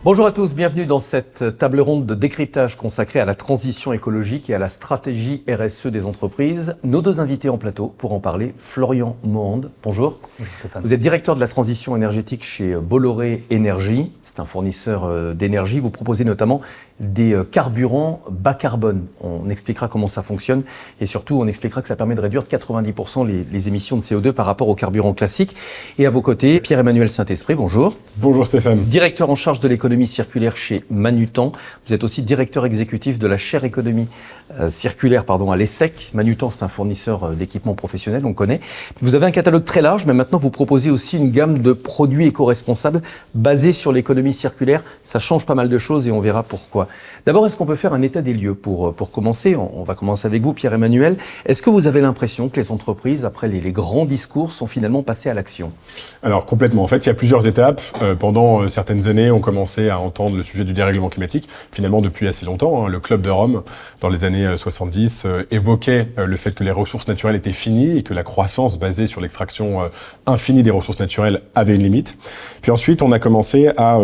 Bonjour à tous, bienvenue dans cette table ronde de décryptage consacrée à la transition écologique et à la stratégie RSE des entreprises. Nos deux invités en plateau pour en parler, Florian Mohand, bonjour. Bonjour Stéphane. Vous êtes directeur de la transition énergétique chez Bolloré Énergie, c'est un fournisseur d'énergie. Vous proposez notamment des carburants bas carbone. On expliquera comment ça fonctionne et surtout on expliquera que ça permet de réduire de 90% les émissions de CO2 par rapport aux carburants classiques. Et à vos côtés, Pierre-Emmanuel Saint-Esprit, bonjour. Bonjour Stéphane. Directeur en charge de l'économie circulaire chez Manutan. Vous êtes aussi directeur exécutif de la chaire économie circulaire à l'ESSEC. Manutan, c'est un fournisseur d'équipements professionnels, on connaît. Vous avez un catalogue très large, mais maintenant vous proposez aussi une gamme de produits éco-responsables basés sur l'économie circulaire. Ça change pas mal de choses et on verra pourquoi. D'abord, est-ce qu'on peut faire un état des lieux pour commencer? On va commencer avec vous, Pierre-Emmanuel. Est-ce que vous avez l'impression que les entreprises, après les grands discours, sont finalement passées à l'action? Alors complètement. En fait, il y a plusieurs étapes. Pendant certaines années, on commençait à entendre le sujet du dérèglement climatique. Finalement, depuis assez longtemps, le Club de Rome, dans les années 70, évoquait le fait que les ressources naturelles étaient finies et que la croissance basée sur l'extraction infinie des ressources naturelles avait une limite. Puis ensuite, on a commencé à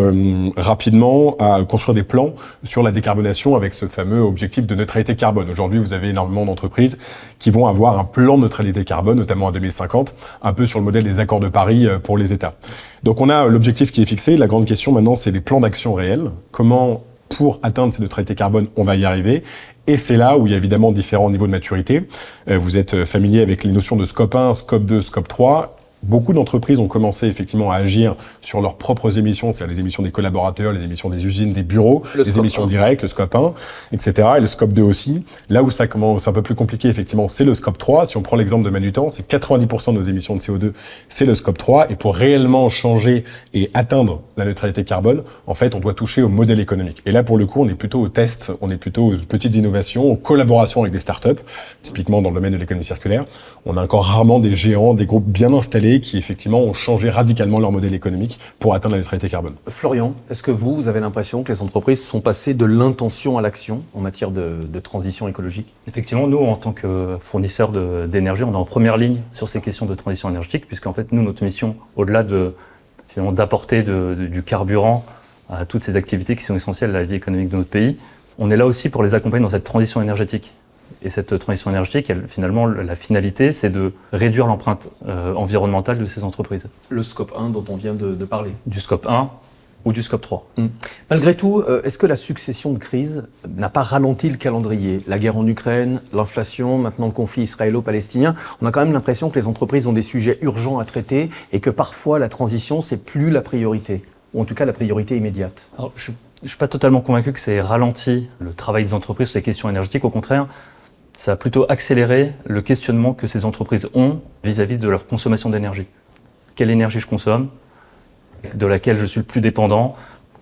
rapidement à construire des plans sur la décarbonation avec ce fameux objectif de neutralité carbone. Aujourd'hui, vous avez énormément d'entreprises qui vont avoir un plan de neutralité carbone, notamment en 2050, un peu sur le modèle des accords de Paris pour les États. Donc on a l'objectif qui est fixé. La grande question maintenant, c'est les plans d'action réels. Comment, pour atteindre ces neutralités carbone, on va y arriver? Et c'est là où il y a évidemment différents niveaux de maturité. Vous êtes familier avec les notions de scope 1, scope 2, scope 3. Beaucoup d'entreprises ont commencé effectivement à agir sur leurs propres émissions, c'est-à-dire les émissions des collaborateurs, les émissions des usines, des bureaux, les émissions directes, le scope 1, etc. Et le scope 2 aussi. Là où ça commence un peu plus compliqué, effectivement, c'est le scope 3. Si on prend l'exemple de Manutan, c'est 90% de nos émissions de CO2, c'est le scope 3. Et pour réellement changer et atteindre la neutralité carbone, en fait, on doit toucher au modèle économique. Et là, pour le coup, on est plutôt au test, on est plutôt aux petites innovations, aux collaborations avec des startups, typiquement dans le domaine de l'économie circulaire. On a encore rarement des géants, des groupes bien installés qui effectivement ont changé radicalement leur modèle économique pour atteindre la neutralité carbone. Florian, est-ce que vous avez l'impression que les entreprises sont passées de l'intention à l'action en matière de transition écologique? Effectivement, nous, en tant que fournisseurs d'énergie, on est en première ligne sur ces questions de transition énergétique, puisqu'en fait, nous, notre mission, au-delà d'apporter du carburant à toutes ces activités qui sont essentielles à la vie économique de notre pays, on est là aussi pour les accompagner dans cette transition énergétique. Et cette transition énergétique, finalement, la finalité, c'est de réduire l'empreinte environnementale de ces entreprises. Le scope 1 dont on vient de parler. Du scope 1 ou du scope 3. Malgré tout, est-ce que la succession de crises n'a pas ralenti le calendrier? La guerre en Ukraine, l'inflation, maintenant le conflit israélo-palestinien, on a quand même l'impression que les entreprises ont des sujets urgents à traiter et que parfois la transition, c'est plus la priorité, ou en tout cas la priorité immédiate. Alors, je ne suis pas totalement convaincu que c'est ralenti le travail des entreprises sur les questions énergétiques. Au contraire, ça a plutôt accéléré le questionnement que ces entreprises ont vis-à-vis de leur consommation d'énergie. Quelle énergie je consomme? De laquelle je suis le plus dépendant?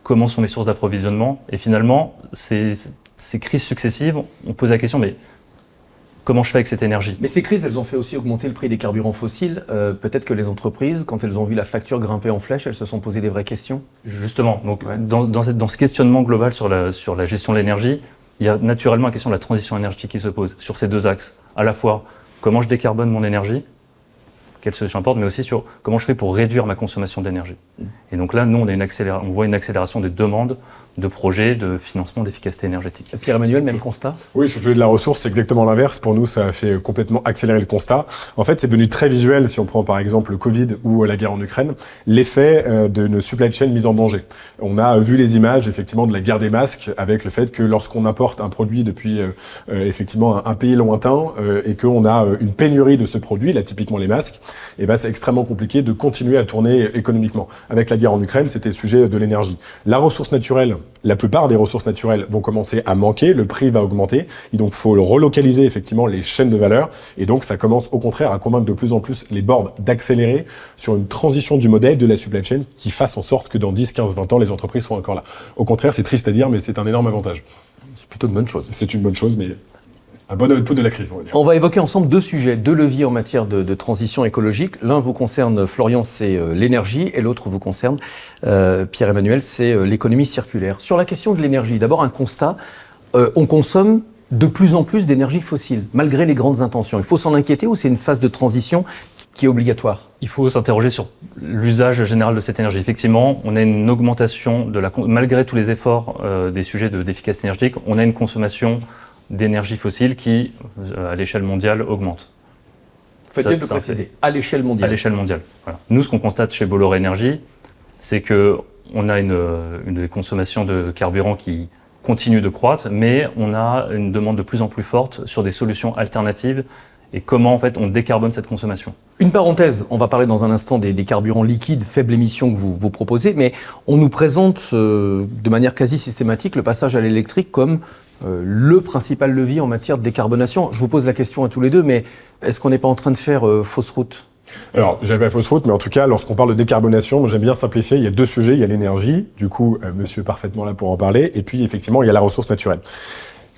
Comment sont mes sources d'approvisionnement? Et finalement, ces crises successives, on pose la question, mais comment je fais avec cette énergie? Mais ces crises, elles ont fait aussi augmenter le prix des carburants fossiles. Peut-être que les entreprises, quand elles ont vu la facture grimper en flèche, elles se sont posées des vraies questions. Justement, donc, dans ce questionnement global sur la gestion de l'énergie, il y a naturellement la question de la transition énergétique qui se pose sur ces deux axes. À la fois, comment je décarbone mon énergie, quelle solution apporte, mais aussi sur comment je fais pour réduire ma consommation d'énergie. Et donc là, nous, on voit une accélération des demandes de projets de financement d'efficacité énergétique. Pierre-Emmanuel, même constat? Oui, sur le sujet de la ressource, c'est exactement l'inverse. Pour nous, ça a fait complètement accélérer le constat. En fait, c'est devenu très visuel, si on prend par exemple le Covid ou la guerre en Ukraine, l'effet de nos supply chain mise en danger. On a vu les images, effectivement, de la guerre des masques, avec le fait que lorsqu'on importe un produit depuis, effectivement, un pays lointain, et qu'on a une pénurie de ce produit, là, typiquement les masques, et ben, c'est extrêmement compliqué de continuer à tourner économiquement. Avec la guerre en Ukraine, c'était le sujet de l'énergie. La ressource naturelle, la plupart des ressources naturelles vont commencer à manquer, le prix va augmenter, et donc il faut relocaliser effectivement les chaînes de valeur, et donc ça commence au contraire à convaincre de plus en plus les boards d'accélérer sur une transition du modèle de la supply chain qui fasse en sorte que dans 10, 15, 20 ans, les entreprises soient encore là. Au contraire, c'est triste à dire, mais c'est un énorme avantage. C'est plutôt une bonne chose. C'est une bonne chose, mais un bon output de la crise, on va dire. On va évoquer ensemble deux sujets, deux leviers en matière de transition écologique. L'un vous concerne, Florian, c'est l'énergie, et l'autre vous concerne, Pierre-Emmanuel, c'est l'économie circulaire. Sur la question de l'énergie, d'abord un constat, on consomme de plus en plus d'énergie fossile, malgré les grandes intentions. Il faut s'en inquiéter ou c'est une phase de transition qui est obligatoire? Il faut s'interroger sur l'usage général de cette énergie. Effectivement, on a une augmentation malgré tous les efforts des sujets d'efficacité énergétique, on a une consommation d'énergie fossile qui, à l'échelle mondiale, augmente. Faites bien de préciser, à l'échelle mondiale. À l'échelle mondiale. Voilà. Nous, ce qu'on constate chez Bolloré Énergie, c'est qu'on a une consommation de carburant qui continue de croître, mais on a une demande de plus en plus forte sur des solutions alternatives et comment en fait on décarbone cette consommation. Une parenthèse, on va parler dans un instant des carburants liquides faible émission que vous proposez, mais on nous présente de manière quasi systématique le passage à l'électrique comme le principal levier en matière de décarbonation. Je vous pose la question à tous les deux, mais est-ce qu'on n'est pas en train de faire fausse route ? Alors, j'avais pas fausse route, mais en tout cas, lorsqu'on parle de décarbonation, moi, j'aime bien simplifier. Il y a deux sujets. Il y a l'énergie, du coup, monsieur est parfaitement là pour en parler. Et puis, effectivement, il y a la ressource naturelle.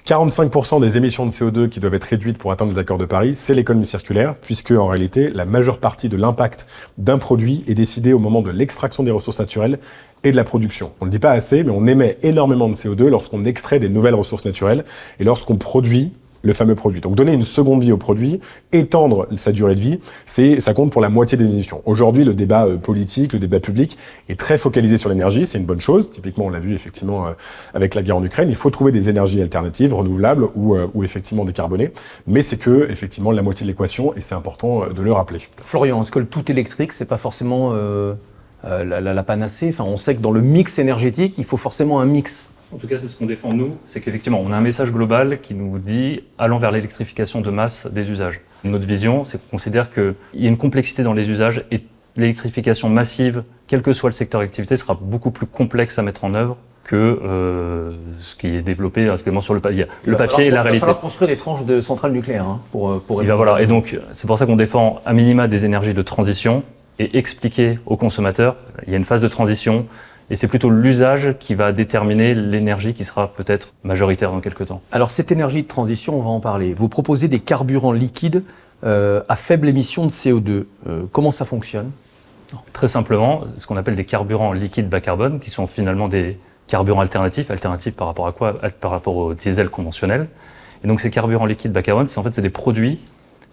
45% des émissions de CO2 qui doivent être réduites pour atteindre les accords de Paris, c'est l'économie circulaire, puisque, en réalité, la majeure partie de l'impact d'un produit est décidée au moment de l'extraction des ressources naturelles et de la production. On ne le dit pas assez, mais on émet énormément de CO2 lorsqu'on extrait des nouvelles ressources naturelles et lorsqu'on produit le fameux produit. Donc donner une seconde vie au produit, étendre sa durée de vie, ça compte pour la moitié des émissions. Aujourd'hui, le débat politique, le débat public est très focalisé sur l'énergie, c'est une bonne chose. Typiquement, on l'a vu effectivement avec la guerre en Ukraine, il faut trouver des énergies alternatives, renouvelables ou effectivement décarbonées, mais c'est que effectivement la moitié de l'équation et c'est important de le rappeler. Florian, est-ce que le tout électrique, c'est pas forcément la panacée ? Enfin, on sait que dans le mix énergétique, il faut forcément un mix. En tout cas, c'est ce qu'on défend nous, c'est qu'effectivement, on a un message global qui nous dit allons vers l'électrification de masse des usages. Notre vision, c'est qu'on considère qu'il y a une complexité dans les usages et l'électrification massive, quel que soit le secteur d'activité, sera beaucoup plus complexe à mettre en œuvre que ce qui est développé actuellement sur le papier. Le papier et la réalité. Il va falloir construire des tranches de centrales nucléaires pour voilà. Et donc, c'est pour ça qu'on défend à minima des énergies de transition et expliquer aux consommateurs, il y a une phase de transition. Et c'est plutôt l'usage qui va déterminer l'énergie qui sera peut-être majoritaire dans quelques temps. Alors cette énergie de transition, on va en parler. Vous proposez des carburants liquides à faible émission de CO2. Comment ça fonctionne ? Très simplement, ce qu'on appelle des carburants liquides bas carbone, qui sont finalement des carburants alternatifs par rapport à quoi ? Par rapport au diesel conventionnel. Et donc ces carburants liquides bas carbone, c'est des produits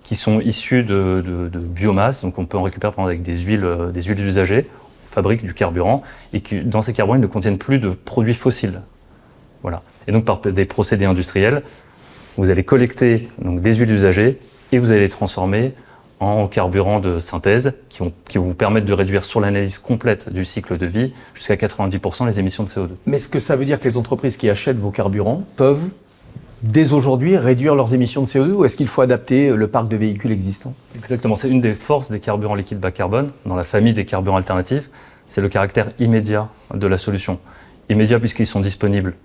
qui sont issus de biomasse, donc on peut en récupérer par exemple avec des huiles usagées. Fabriquent du carburant et que dans ces carburants, ils ne contiennent plus de produits fossiles. Voilà. Et donc par des procédés industriels, vous allez collecter donc, des huiles usagées et vous allez les transformer en carburants de synthèse qui vont vous permettre de réduire sur l'analyse complète du cycle de vie jusqu'à 90% les émissions de CO2. Mais est-ce que ça veut dire que les entreprises qui achètent vos carburants peuvent dès aujourd'hui réduire leurs émissions de CO2 ou est-ce qu'il faut adapter le parc de véhicules existants ? Exactement, c'est une des forces des carburants liquides bas carbone dans la famille des carburants alternatifs, c'est le caractère immédiat de la solution. Immédiat puisqu'ils sont disponibles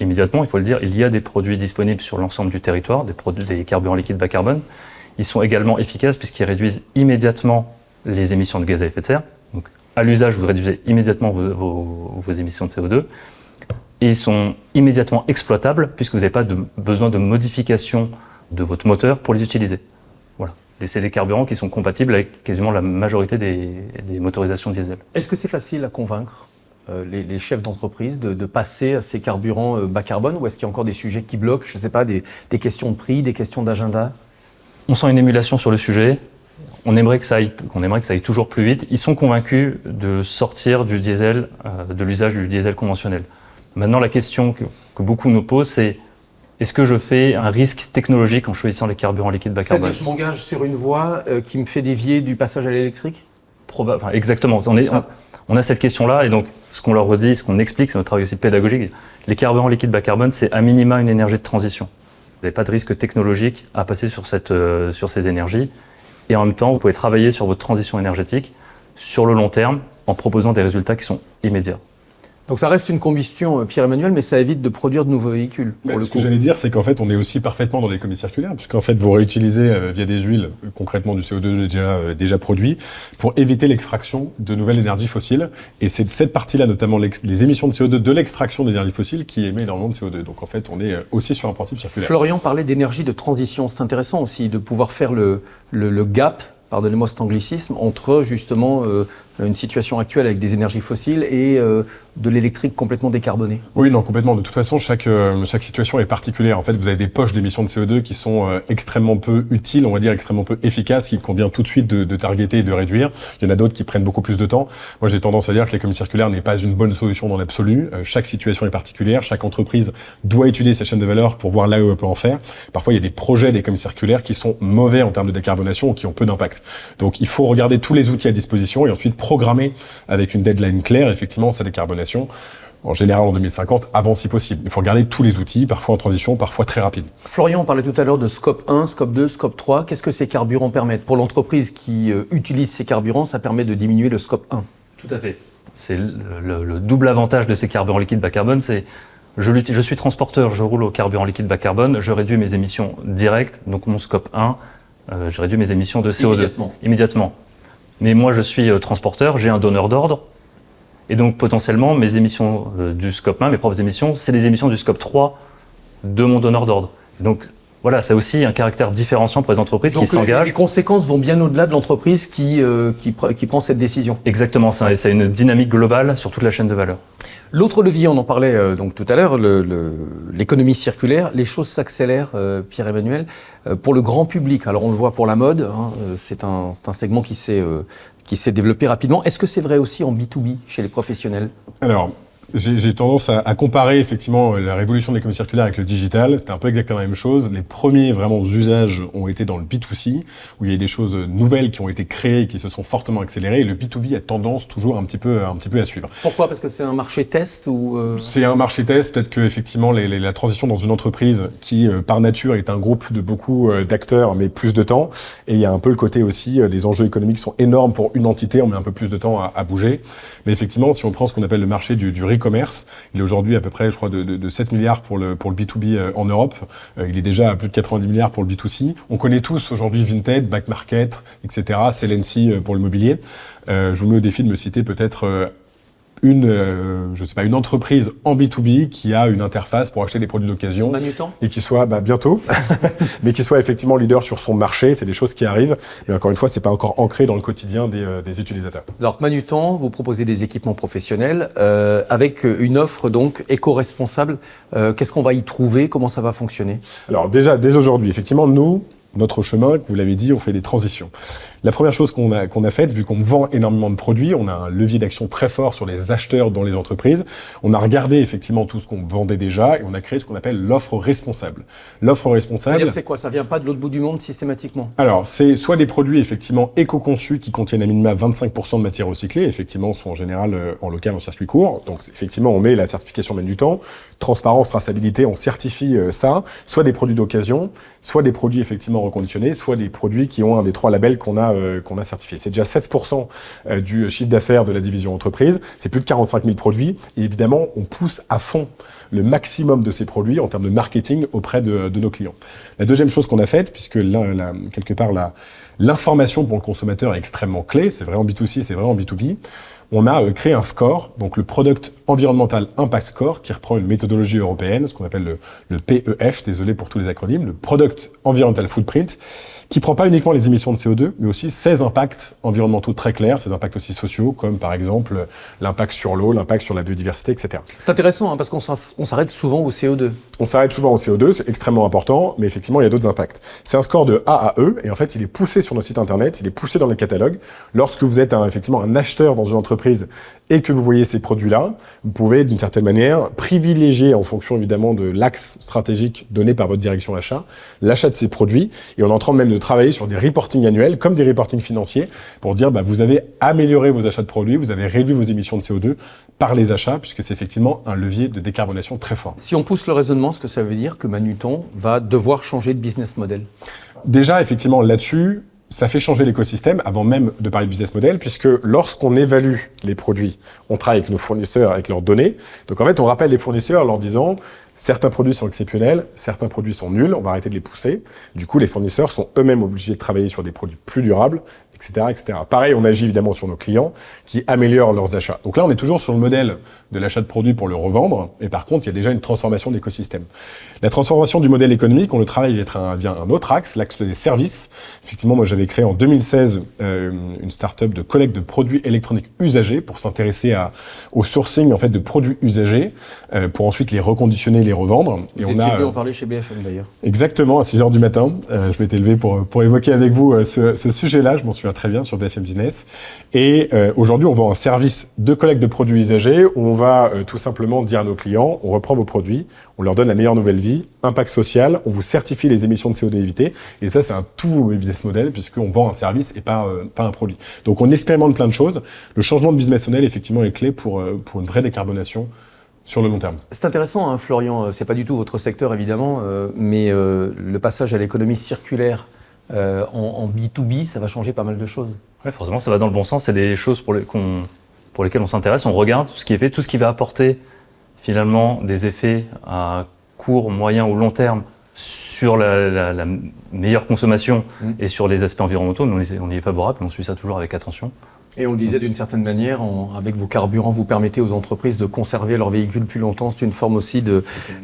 immédiatement, il faut le dire, il y a des produits disponibles sur l'ensemble du territoire, des carburants liquides bas carbone. Ils sont également efficaces puisqu'ils réduisent immédiatement les émissions de gaz à effet de serre. Donc à l'usage, vous réduisez immédiatement vos émissions de CO2. Et ils sont immédiatement exploitables puisque vous n'avez pas besoin de modification de votre moteur pour les utiliser. Voilà. Et c'est des carburants qui sont compatibles avec quasiment la majorité des motorisations diesel. Est-ce que c'est facile à convaincre les chefs d'entreprise de passer à ces carburants bas carbone ou est-ce qu'il y a encore des sujets qui bloquent, je ne sais pas, des questions de prix, des questions d'agenda ? On sent une émulation sur le sujet. On aimerait que ça aille toujours plus vite. Ils sont convaincus de sortir du diesel, de l'usage du diesel conventionnel. Maintenant, la question que beaucoup nous posent, c'est est-ce que je fais un risque technologique en choisissant les carburants liquides bas carbone ? C'est-à-dire que je m'engage sur une voie qui me fait dévier du passage à l'électrique ? Exactement. On a cette question-là et donc ce qu'on leur redit, ce qu'on explique, c'est notre travail aussi pédagogique. Les carburants liquides bas carbone, c'est à minima une énergie de transition. Vous n'avez pas de risque technologique à passer sur ces énergies et en même temps, vous pouvez travailler sur votre transition énergétique sur le long terme en proposant des résultats qui sont immédiats. Donc ça reste une combustion, Pierre-Emmanuel, mais ça évite de produire de nouveaux véhicules. Ce que j'allais dire, c'est qu'en fait, on est aussi parfaitement dans l'économie circulaire, puisqu'en fait, vous réutilisez via des huiles, concrètement du CO2 déjà produit, pour éviter l'extraction de nouvelles énergies fossiles. Et c'est cette partie-là, notamment les émissions de CO2 de l'extraction d'énergies fossiles, qui émet énormément de CO2. Donc en fait, on est aussi sur un principe circulaire. Florian parlait d'énergie de transition. C'est intéressant aussi de pouvoir faire le gap, pardonnez-moi cet anglicisme, entre justement une situation actuelle avec des énergies fossiles et de l'électrique complètement décarbonée? Oui, non, complètement. De toute façon, chaque situation est particulière. En fait, vous avez des poches d'émissions de CO2 qui sont extrêmement peu utiles, on va dire extrêmement peu efficaces, qu'il convient tout de suite de targeter et de réduire. Il y en a d'autres qui prennent beaucoup plus de temps. Moi, j'ai tendance à dire que l'économie circulaire n'est pas une bonne solution dans l'absolu. Chaque situation est particulière. Chaque entreprise doit étudier sa chaîne de valeur pour voir là où elle peut en faire. Parfois, il y a des projets d'économie circulaire qui sont mauvais en termes de décarbonation ou qui ont peu d'impact. Donc, il faut regarder tous les outils à disposition et ensuite programmer avec une deadline claire, effectivement, sa décarbonation. En général, en 2050, avant si possible. Il faut regarder tous les outils, parfois en transition, parfois très rapide. Florian, on parlait tout à l'heure de scope 1, scope 2, scope 3. Qu'est-ce que ces carburants permettent? Pour l'entreprise qui utilise ces carburants, ça permet de diminuer le scope 1. Tout à fait. C'est le double avantage de ces carburants liquides bas carbone, c'est je suis transporteur, je roule au carburant liquide bas carbone, je réduis mes émissions directes, donc mon scope 1, je réduis mes émissions de CO2. Immédiatement. Mais moi, je suis transporteur, j'ai un donneur d'ordre, et donc potentiellement, mes émissions du scope 1, mes propres émissions, c'est les émissions du scope 3 de mon donneur d'ordre. Donc voilà, c'est aussi un caractère différenciant pour les entreprises qui s'engagent. Les conséquences vont bien au-delà de l'entreprise qui prend cette décision. Exactement, c'est une dynamique globale sur toute la chaîne de valeur. L'autre levier, on en parlait donc tout à l'heure, l'économie circulaire. Les choses s'accélèrent, Pierre-Emmanuel, pour le grand public. Alors on le voit pour la mode, hein, c'est un segment qui s'est développé rapidement. Est-ce que c'est vrai aussi en B2B, chez les professionnels? Alors, j'ai tendance à comparer effectivement la révolution de l'économie circulaire avec le digital. C'était un peu exactement la même chose. Les premiers vraiment usages ont été dans le B2C, où il y a des choses nouvelles qui ont été créées et qui se sont fortement accélérées. Et le B2B a tendance toujours un petit peu à suivre. Pourquoi? Parce que c'est un marché test ou C'est un marché test. Peut-être que effectivement la transition dans une entreprise qui par nature est un groupe de beaucoup d'acteurs, mais plus de temps. Et il y a un peu le côté aussi des enjeux économiques sont énormes pour une entité. On met un peu plus de temps à bouger. Mais effectivement, si on prend ce qu'on appelle le marché du e-commerce, il est aujourd'hui à peu près, je crois, de 7 milliards pour le B2B en Europe. Il est déjà à plus de 90 milliards pour le B2C. On connaît tous aujourd'hui Vinted, Back Market, etc., Celency pour le mobilier. Je vous mets au défi de me citer peut-être une entreprise en B2B qui a une interface pour acheter des produits d'occasion. Manutan. Et qui soit, bientôt, mais qui soit effectivement leader sur son marché. C'est des choses qui arrivent. Mais encore une fois, c'est pas encore ancré dans le quotidien des utilisateurs. Alors, Manutan, vous proposez des équipements professionnels avec une offre donc éco-responsable. Qu'est-ce qu'on va y trouver? Comment ça va fonctionner? Alors, déjà, dès aujourd'hui, effectivement, notre chemin, vous l'avez dit, on fait des transitions. La première chose qu'on a faite, vu qu'on vend énormément de produits, on a un levier d'action très fort sur les acheteurs dans les entreprises. On a regardé effectivement tout ce qu'on vendait déjà et on a créé ce qu'on appelle l'offre responsable. L'offre responsable. C'est-à-dire c'est quoi? Ça vient pas de l'autre bout du monde systématiquement? Alors, c'est soit des produits effectivement éco-conçus qui contiennent à minima 25% de matière recyclée, effectivement sont en général en local en circuit court. Donc effectivement, on met la certification Manutan, transparence, traçabilité, on certifie ça. Soit des produits d'occasion, soit des produits effectivement reconditionnés, soit des produits qui ont un des trois labels qu'on a certifiés. C'est déjà 16% du chiffre d'affaires de la division entreprise. C'est plus de 45 000 produits. Et évidemment, on pousse à fond le maximum de ces produits en termes de marketing auprès de nos clients. La deuxième chose qu'on a faite, puisque quelque part l'information pour le consommateur est extrêmement clé, c'est vrai en B2C, c'est vrai en B2B, on a créé un score, donc le Product Environmental Impact Score, qui reprend une méthodologie européenne, ce qu'on appelle le PEF, désolé pour tous les acronymes, le Product Environmental Footprint, qui prend pas uniquement les émissions de CO2, mais aussi 16 impacts environnementaux très clairs, ces impacts aussi sociaux, comme par exemple l'impact sur l'eau, l'impact sur la biodiversité, etc. C'est intéressant hein, parce qu'on s'arrête souvent au CO2. On s'arrête souvent au CO2, c'est extrêmement important, mais effectivement, il y a d'autres impacts. C'est un score de A à E, et en fait, il est poussé sur notre site internet, il est poussé dans les catalogues. Lorsque vous êtes effectivement un acheteur dans une entreprise et que vous voyez ces produits-là, vous pouvez, d'une certaine manière, privilégier, en fonction évidemment de l'axe stratégique donné par votre direction achat, l'achat de ces produits, et on est en train même de travailler sur des reportings annuels, comme des reportings financiers, pour dire, vous avez amélioré vos achats de produits, vous avez réduit vos émissions de CO2 par les achats, puisque c'est effectivement un levier de décarbonation très fort. Si on pousse le raisonnement, ce que ça veut dire que Manutan va devoir changer de business model? Déjà, effectivement, là-dessus, ça fait changer l'écosystème avant même de parler de business model, puisque lorsqu'on évalue les produits, on travaille avec nos fournisseurs, avec leurs données. Donc en fait, on rappelle les fournisseurs en leur disant certains produits sont exceptionnels, certains produits sont nuls, on va arrêter de les pousser. Du coup, les fournisseurs sont eux-mêmes obligés de travailler sur des produits plus durables, etc., etc. Pareil, on agit évidemment sur nos clients qui améliorent leurs achats. Donc là, on est toujours sur le modèle de l'achat de produits pour le revendre, et par contre, il y a déjà une transformation de l'écosystème. La transformation du modèle économique, on le travaille via un autre axe, l'axe des services. Effectivement, moi, j'avais créé en 2016 une start-up de collecte de produits électroniques usagés pour s'intéresser au sourcing en fait de produits usagés, pour ensuite les reconditionner, les revendre. Vous étiez venu en parler chez BFM d'ailleurs. Exactement, à 6h du matin. Je m'étais levé pour évoquer avec vous ce sujet-là, je m'en souviens très bien, sur BFM Business. Et aujourd'hui, on vend un service de collecte de produits usagés où on va tout simplement dire à nos clients, on reprend vos produits, on leur donne la meilleure nouvelle vie, impact social, on vous certifie les émissions de CO2 évitées. Et ça, c'est un tout nouveau business model puisqu'on vend un service et pas un produit. Donc, on expérimente plein de choses. Le changement de business model, effectivement, est clé pour une vraie décarbonation sur le long terme. C'est intéressant, hein, Florian, c'est pas du tout votre secteur évidemment, mais le passage à l'économie circulaire en B2B, ça va changer pas mal de choses. Oui, forcément, ça va dans le bon sens. C'est des choses pour lesquelles on s'intéresse, on regarde tout ce qui est fait, tout ce qui va apporter finalement des effets à court, moyen ou long terme sur la meilleure consommation et sur les aspects environnementaux. Nous, on y est favorable, on suit ça toujours avec attention. Et on le disait d'une certaine manière, avec vos carburants, vous permettez aux entreprises de conserver leurs véhicules plus longtemps. C'est une forme aussi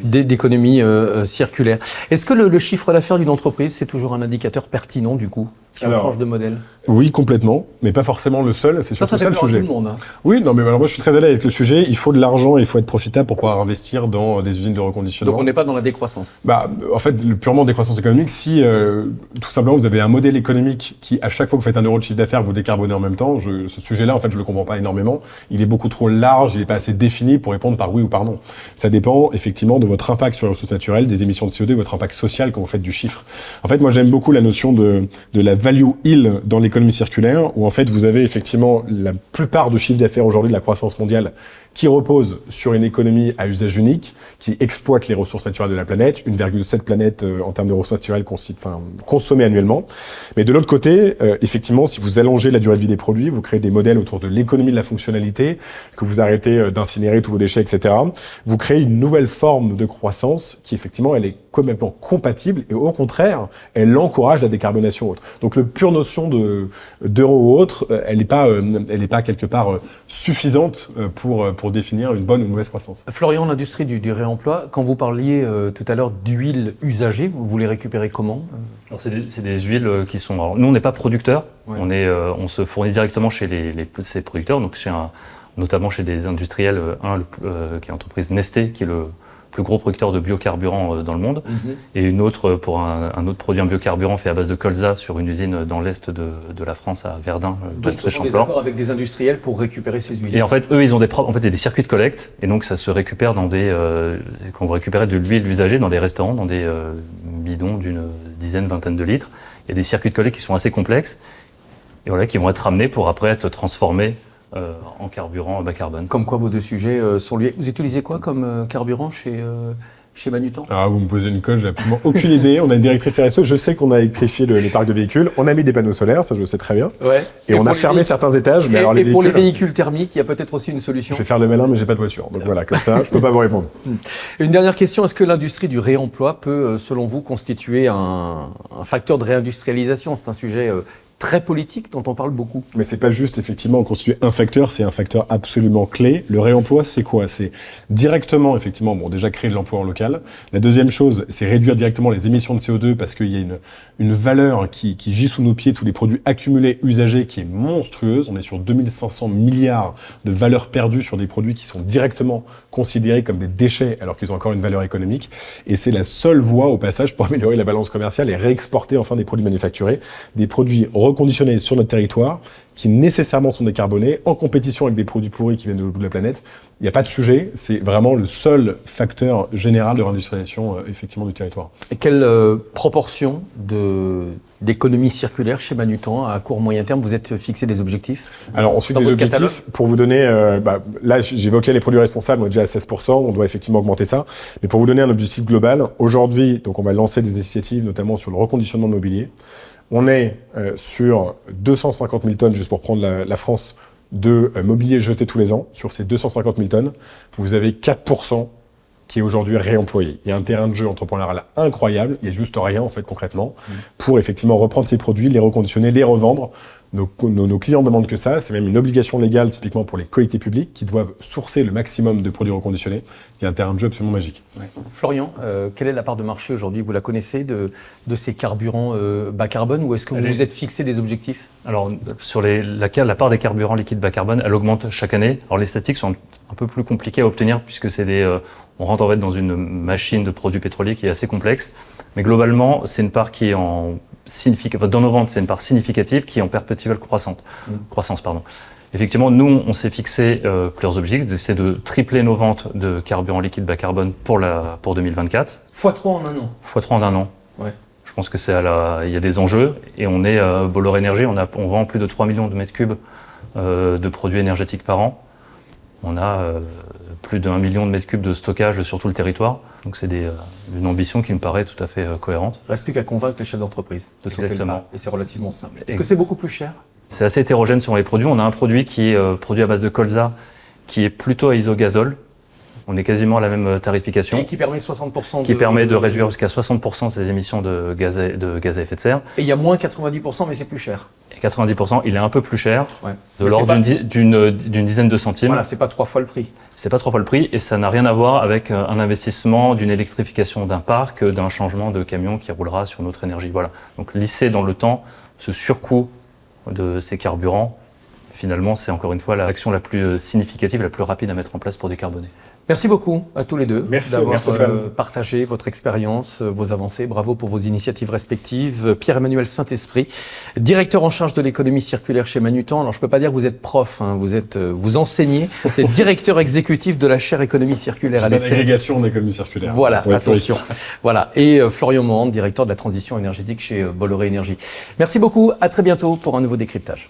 d'économie circulaire. Est-ce que le chiffre d'affaires d'une entreprise, c'est toujours un indicateur pertinent du coup, si on change de modèle? Oui, complètement, mais pas forcément le seul. C'est surtout ça le sujet. Tout le monde, hein. Oui, non, mais alors moi je suis très à l'aise avec le sujet. Il faut de l'argent, il faut être profitable pour pouvoir investir dans des usines de reconditionnement. Donc on n'est pas dans la décroissance. En fait, purement décroissance économique, si tout simplement vous avez un modèle économique qui, à chaque fois que vous faites 1 euro de chiffre d'affaires, vous décarbonez en même temps, ce sujet-là, en fait, je le comprends pas énormément. Il est beaucoup trop large, il n'est pas assez défini pour répondre par oui ou par non. Ça dépend effectivement de votre impact sur les ressources naturelles, des émissions de CO2, votre impact social quand vous faites du chiffre. En fait, moi j'aime beaucoup la notion de la value hill dans l'économie circulaire, où en fait vous avez effectivement la plupart du chiffre d'affaires aujourd'hui de la croissance mondiale qui repose sur une économie à usage unique, qui exploite les ressources naturelles de la planète, 1,7 planète en termes de ressources naturelles consommées annuellement. Mais de l'autre côté, effectivement, si vous allongez la durée de vie des produits, vous créez des modèles autour de l'économie de la fonctionnalité, que vous arrêtez d'incinérer tous vos déchets, etc., vous créez une nouvelle forme de croissance qui, effectivement, elle est complètement compatible et au contraire, elle encourage la décarbonation autre. Donc, le pure notion d'euro ou autre, elle n'est pas quelque part suffisante pour définir une bonne ou une mauvaise croissance. Florian, l'industrie du réemploi, quand vous parliez tout à l'heure d'huile usagée, vous les récupérez comment? Alors c'est des huiles qui sont... Alors, nous, on n'est pas producteurs, ouais. On se fournit directement chez ces producteurs, donc notamment chez des industriels, qui est l'entreprise Nestlé, qui est le plus gros producteur de biocarburants dans le monde, et une autre pour un autre produit, un biocarburant fait à base de colza sur une usine dans l'est de la France, à Verdun. Donc ce sont des accords avec des industriels pour récupérer ces huiles. Et en fait, eux, ils ont des circuits de collecte, et donc ça se récupère quand vous récupérez de l'huile usagée dans des restaurants, dans des bidons d'une dizaine, vingtaine de litres. Il y a des circuits de collecte qui sont assez complexes, et voilà, qui vont être ramenés pour après être transformés en carburant bas carbone. Comme quoi vos deux sujets sont liés. Vous utilisez quoi comme carburant chez Manutan? Vous me posez une colle, j'ai absolument aucune idée. On a une directrice RSE, je sais qu'on a électrifié les parcs de véhicules, on a mis des panneaux solaires, ça je le sais très bien. Ouais. Et on a fermé certains étages. Mais alors, pour les véhicules thermiques, il y a peut-être aussi une solution. Je vais faire le malin, mais j'ai pas de voiture. Donc voilà, comme ça, je peux pas vous répondre. Une dernière question, est-ce que l'industrie du réemploi peut, selon vous, constituer un facteur de réindustrialisation? C'est un sujet très politique dont on parle beaucoup. Mais c'est pas juste effectivement constituer un facteur, c'est un facteur absolument clé. Le réemploi, c'est quoi? C'est directement effectivement, déjà créer de l'emploi en local. La deuxième chose, c'est réduire directement les émissions de CO2 parce qu'il y a une valeur qui gît sous nos pieds, tous les produits accumulés, usagés, qui est monstrueuse. On est sur 2500 milliards de valeurs perdues sur des produits qui sont directement considérés comme des déchets alors qu'ils ont encore une valeur économique. Et c'est la seule voie au passage pour améliorer la balance commerciale et réexporter enfin des produits manufacturés, des produits reconditionnés sur notre territoire, qui nécessairement sont décarbonés, en compétition avec des produits pourris qui viennent de l'autre bout de la planète. Il n'y a pas de sujet, c'est vraiment le seul facteur général de réindustrialisation effectivement du territoire. Et quelle proportion d'économie circulaire chez Manutan à court moyen terme vous êtes fixé des objectifs? Alors on suit des objectifs catalogue. Pour vous donner, là j'évoquais les produits responsables, on est déjà à 16%, on doit effectivement augmenter ça. Mais pour vous donner un objectif global, aujourd'hui, donc on va lancer des initiatives notamment sur le reconditionnement de mobilier. On est sur 250 000 tonnes, juste pour prendre la France, de mobilier jeté tous les ans. Sur ces 250 000 tonnes, vous avez 4% qui est aujourd'hui réemployé. Il y a un terrain de jeu entrepreneurial incroyable, il n'y a juste rien en fait concrètement, pour effectivement reprendre ces produits, les reconditionner, les revendre Nos clients demandent que ça, c'est même une obligation légale typiquement pour les collectivités publiques qui doivent sourcer le maximum de produits reconditionnés. Il y a un terrain de jeu absolument magique. Ouais. Florian, quelle est la part de marché aujourd'hui? Vous la connaissez de ces carburants bas carbone, ou est-ce que vous vous êtes fixé des objectifs? Alors, sur la part des carburants liquides bas carbone, elle augmente chaque année. Alors, les statistiques sont un peu plus compliquées à obtenir puisque on rentre en fait dans une machine de produits pétroliers qui est assez complexe. Mais globalement, c'est une part qui est dans nos ventes, c'est une part significative qui est en perpétuelle croissance. Effectivement, nous, on s'est fixé plusieurs objectifs, d'essayer de tripler nos ventes de carburant liquide bas carbone pour 2024. x3 en un an. x3 en un an. Ouais. Je pense que il y a des enjeux et on est Bolloré Énergie, on vend plus de 3 millions de mètres cubes de produits énergétiques par an. On a plus de 1 million de mètres cubes de stockage sur tout le territoire. Donc c'est une ambition qui me paraît tout à fait cohérente. Il ne reste plus qu'à convaincre les chefs d'entreprise de sauter le pas. Et c'est relativement simple. Est-ce Et que c'est beaucoup plus cher? C'est assez hétérogène sur les produits. On a un produit qui est produit à base de colza, qui est plutôt à isogazole. On est quasiment à la même tarification. Et qui permet 60% qui permet de réduire jusqu'à 60% ses émissions de gaz à effet de serre. Et il y a moins 90%, mais c'est plus cher. Et 90%, il est un peu plus cher, ouais. de l'ordre d'une dizaine de centimes. Voilà, c'est pas 3 fois le prix. C'est pas 3 fois le prix et ça n'a rien à voir avec un investissement, d'une électrification d'un parc, d'un changement de camion qui roulera sur notre énergie. Voilà. Donc lisser dans le temps ce surcoût de ces carburants, finalement, c'est encore une fois l'action la plus significative, la plus rapide à mettre en place pour décarboner. Merci beaucoup à tous les deux d'avoir partagé votre expérience, vos avancées. Bravo pour vos initiatives respectives. Pierre-Emmanuel Saint-Esprit, directeur en charge de l'économie circulaire chez Manutan. Alors je ne peux pas dire que vous êtes prof, hein, vous enseignez. Vous êtes directeur exécutif de la chaire économie circulaire à l'ESSEC. L'agrégation d'économie circulaire. Voilà, attention. Voilà. Et Florian Morand, directeur de la transition énergétique chez Bolloré Énergie. Merci beaucoup. À très bientôt pour un nouveau décryptage.